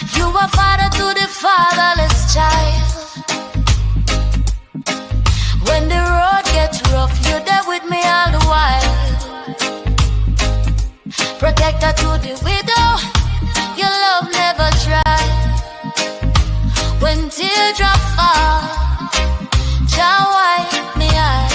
You are father to the fatherless child. When the road gets rough, you're there with me all the while. Protector to the widow, your love never dry. When teardrop fall, Jah wipe me eye.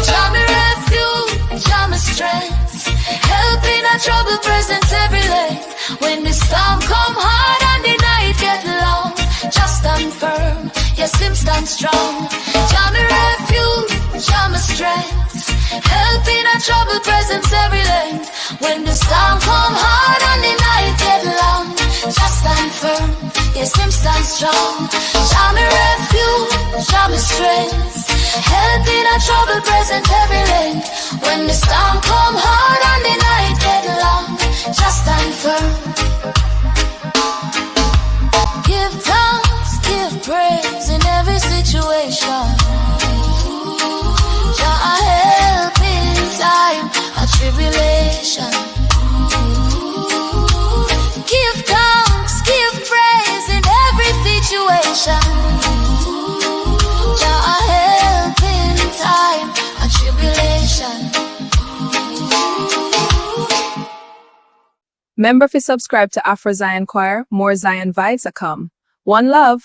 Jah me refuge, Jah me strength, help in a trouble present every length. When the storm come hard and the night get long, just stand firm, yes, him stand strong. Jah me refuge, Jah me strength, help in a trouble presence every length. When the storm come hard and the night get long, just stand firm, yes, him stand strong. Jah me refuge, Jah me strength, help in a trouble present every length. When the storm come hard and the night get long, just stand firm. Give thanks, give praise in every situation. Jah a help in time of tribulation. Give thanks, give praise in every situation. Jah a help in time of tribulation. Remember to subscribe to Afro-Zion Choir. More Zion vibes are come. One love.